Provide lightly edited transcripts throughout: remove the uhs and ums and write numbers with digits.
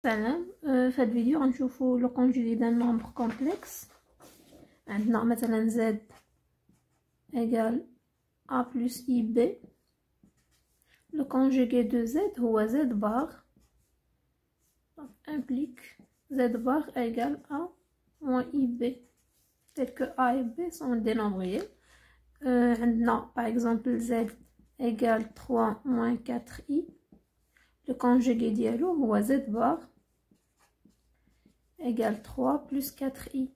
سلام. في هاد الفيديو غنشوفو لو كونجوغي دان نومبر كومبلكس. عندنا مثلا z égale a plus ib. Le conjugué de z هو z bar, donc implique z bar égale a moins ib, tel que a et b sont des nombres réels. عندنا par exemple z égale 3 moins 4i. Le conjugué ديالو هو z bar égale 3 plus 4i.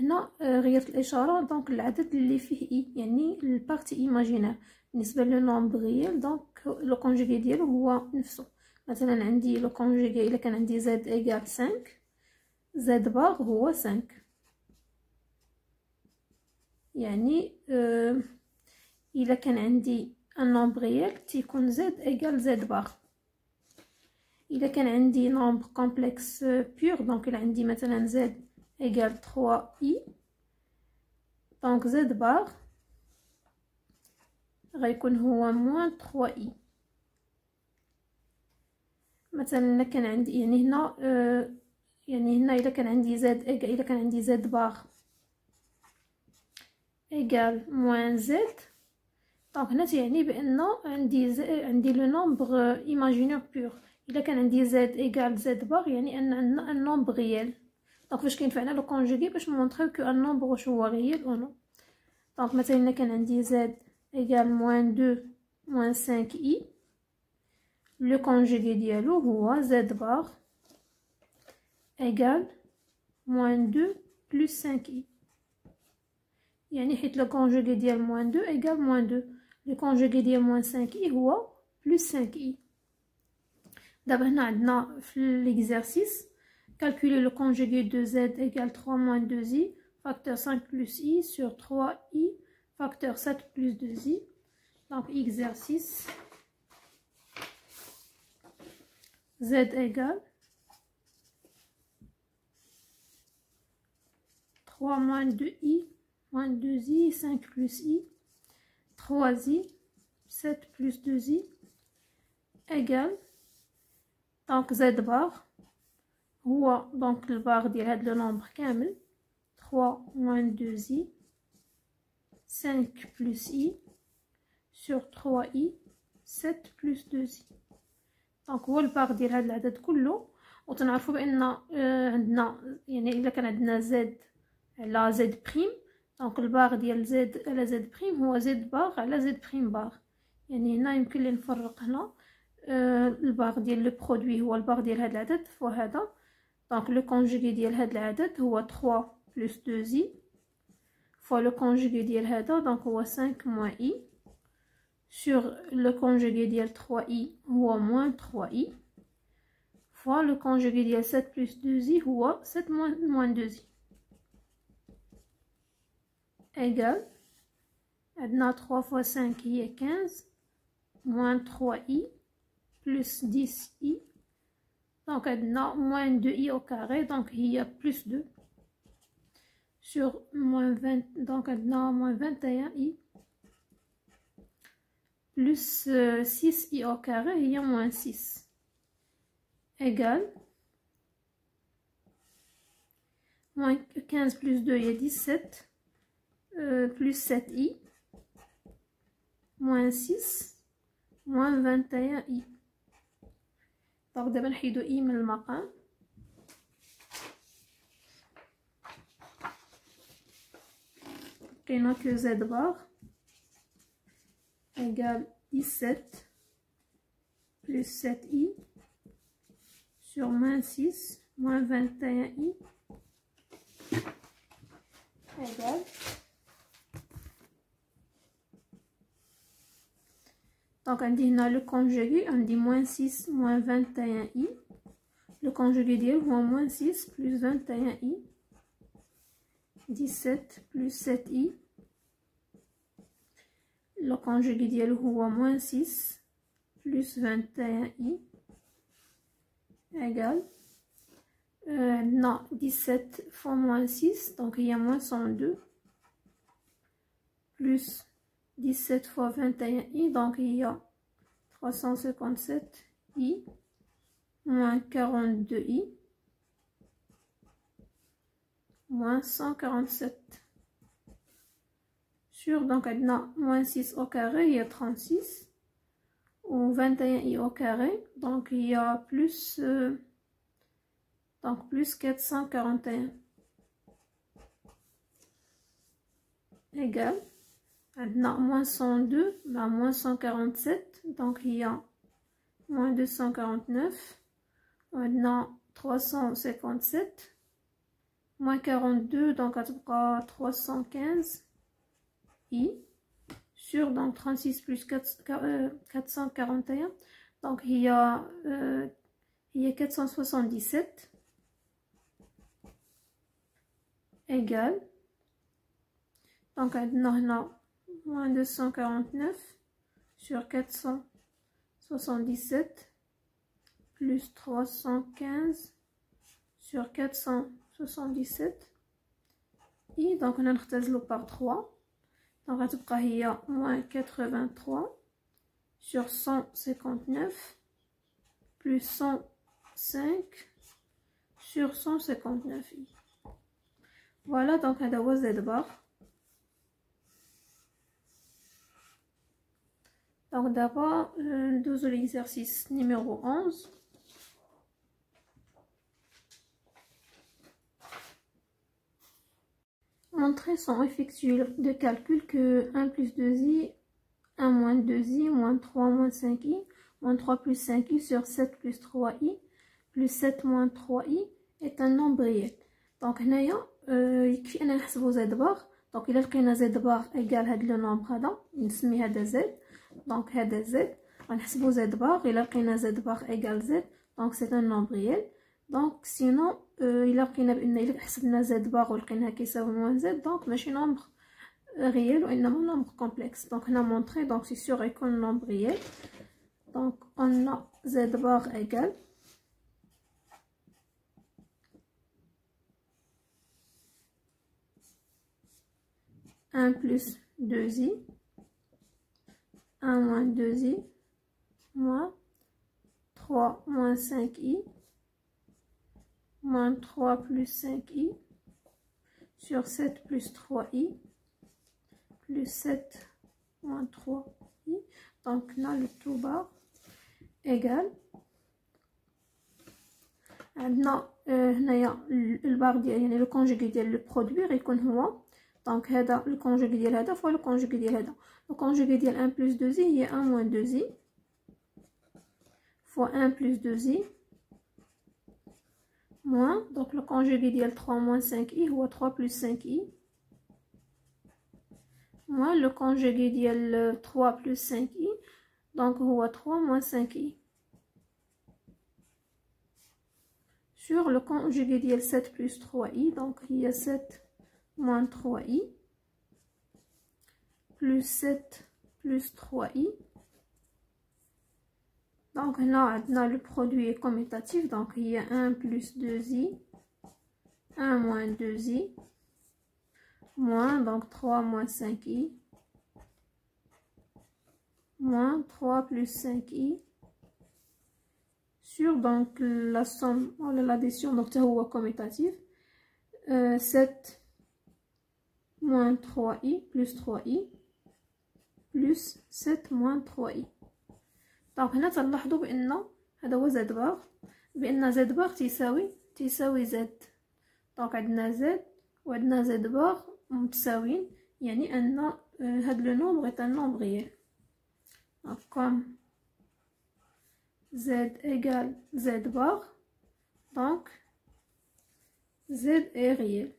هنا غيرت الاشاره، دونك العدد اللي فيه اي يعني البارتي ايماجينير بالنسبه لو نومبر ريال، دونك لو كونجوغي ديالو هو نفسه. مثلا عندي لو كونجوغي الا كان عندي z égale 5، z بار هو 5، يعني الا كان عندي ان نومبر ريال تيكون z égale z بار. الا كان عندي نومبر كومبلكس بور، دونك الا عندي مثلا z égale 3i، donc z bar غيكون هو moins 3i. مثلا الا كان عندي يعني هنا الا كان عندي z bar égale moins z، دونك هنا تيعني بان عندي لو نومبر ايماجينير بور. الا كان عندي z égale z bar يعني ان عندنا ان نومبر ريال. دونك فاش كينفعنا لو كونجوغي باش نمونطريو كو ان نومبر واش هو ريال او نو. دونك مثلا الا كان عندي z égale moins 2 moins 5i، لو كونجوغي ديالو هو z bar égale moins 2 plus 5i، يعني حيت لو كونجوغي ديال moins 2 égale moins 2، لو كونجوغي ديال moins 5i هو plus 5i. دابا هنا عندنا في ليكزارسيس calculer le conjugué de z égale 3 moins 2i facteur 5 plus i sur 3i facteur 7 plus 2i. Donc exercice z égale 3 moins 2i moins 2i 5 plus i 3i 7 plus 2i égale, donc z bar هو دونك البار ديال هاد لو نومبر كامل 3 moins 2i 5 plus i sur 3i 7 plus 2i. دونك هو البار ديال هاد العدد كله. وتنعرفوا بان عندنا يعني الا كان عندنا z على z بريم، دونك البار ديال z على z بريم هو z بار على z بريم بار. يعني هنا يمكن لي نفرق هنا البار ديال لو برودوي هو البار ديال هاد العدد فوا هذا. دونك لو كونجوغي ديال هاد العدد هو 3 plus 2i fois le conjugué ديال هذا، دونك هو 5 moins i sur le conjugué ديال 3i هو moins 3i fois le conjugué ديال 7 plus 2i هو 7 moins 2i égale عندنا 3 fois 5 هي 15 moins 3i plus 10i، donc عندنا moins 2i au carré، donc هي plus 2 sur moins 20، donc عندنا moins 21i plus 6i au carré هي moins 6 égale moins 15 plus 2 هي 17 plus 7i moins 6 moins 21i. دونك دابا نحيدو i من المقام. كاينه que z bar égale 17 plus 7i sur moins 6 moins 21i égale donc عندي هنا le conjugué عندي moins 6 moins 21i، le conjugué ديالو هو moins 6 plus 21i 17 plus 7i، le conjugué ديالو هو moins 6 plus 21i égale عندنا 17 fois moins 6 donc هي moins 102 plus 17 fois 21i donc هي 357i moins 42i moins 147 sur donc عندنا moins 6 au carré il y a 36 ou 21i au carré donc il y a plus donc plus 441 égal عندنا moins 102 bah moins 147 donc il y a moins 249 عندنا 357 moins 42 donc غتبقى 315 i sur donc 36 plus 441 donc il y a 477 égal donc عندنا moins 249 sur 477 plus 315 sur 477 et donc on a نختزلو par 3 donc غتبقى هي moins 83 sur 159 plus 105 sur 159 voilà donc هذا هو Z bar. Donc d'abord, ندوزو l'exercice numéro 11. Montrer sans effectuer de calcul que 1 plus 2i, 1 moins 2i, moins 3 moins 5i, moins 3 plus 5i sur 7 plus 3i, plus 7 moins 3i est un nombre réel. Donc هنايا يكفي أن نحسبو Z bar. Donc إلا لقينا Z bar égal هاد لو نومبر هذا نسمي هذا Z. Donc هذا Z غنحسبو Z bar. إلا لقينا Z bar égal Z donc c'est un nombre réel. donc sinon إلا لقينا بأن إلا حسبنا Z bar ولقيناها كيساوي موان Z donc ماشي نومبر réel وإنما نومبر complexe. donc هنا montré donc c'est sûr يكون nombre réel. donc on a Z bar égal un plus 2i, 1 moins 2i, moins 3 moins 5i, moins 3 plus 5i, sur 7 plus 3i, plus 7 moins 3i, donc là le tout bar, égal, عندنا هنايا البار ديال يعني لو كونجوغي ديال لو برودوير يكون هو donc هذا le conjugué ديال هذا فوا le conjugué ديال هذا. le conjugué ديال 1 plus 2i هي 1 moins 2i fois 1 plus 2i moins donc le conjugué ديال 3 moins 5i هو 3 plus 5i moins le conjugué ديال 3 plus 5i donc هو 3 moins 5i sur le conjugué ديال 7 plus 3i donc هي 7 moins 3i plus 7 plus 3i donc là on a le produit commutatif donc il y a 1 plus 2i 1 moins 2i moins donc 3 moins 5i moins 3 plus 5i sur donc la somme ou l'addition donc c'est commutatif 7 moins 3i plus 3i plus 7 moins 3i donc هنا تلاحظوا بان هذا هو زد بار بان زد بار تساوي زد دونك عندنا زد وعندنا زد بار متساويين يعني ان هاد لو نومبر est un nombre réel donc comme z égale z bar donc z est réel.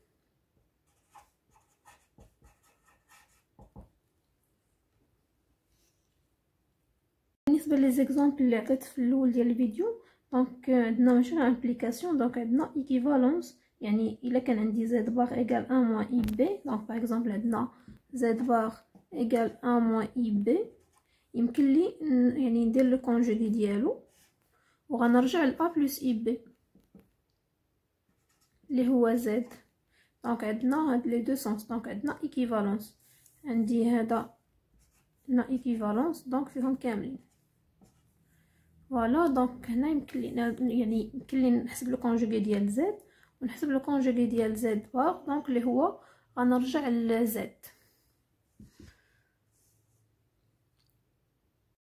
بالنسبه لي زيكزامبل اللي عطيت في الاول ديال الفيديو دونك عندنا ماشي ابليكاسيون دونك عندنا ايكيفالونس يعني الا كان عندي زد بار ايغال 1 موان اي بي دونك باغ اكزومبل عندنا زد بار ايغال 1 موان اي بي يمكن لي يعني ندير لو كونجوغي ديالو وغنرجع ل ا بلس اي بي اللي هو زد دونك عندنا هاد لي دو سونس دونك عندنا ايكيفالونس عندي هذا هنا ايكيفالونس دونك فيهم كاملين فوالا. دونك هنا يمكن لينا يعني يمكن لي نحسب لو كونجوغي ديال زد ونحسب لو كونجوغي ديال زد بار. دونك اللي هو غنرجع لزد.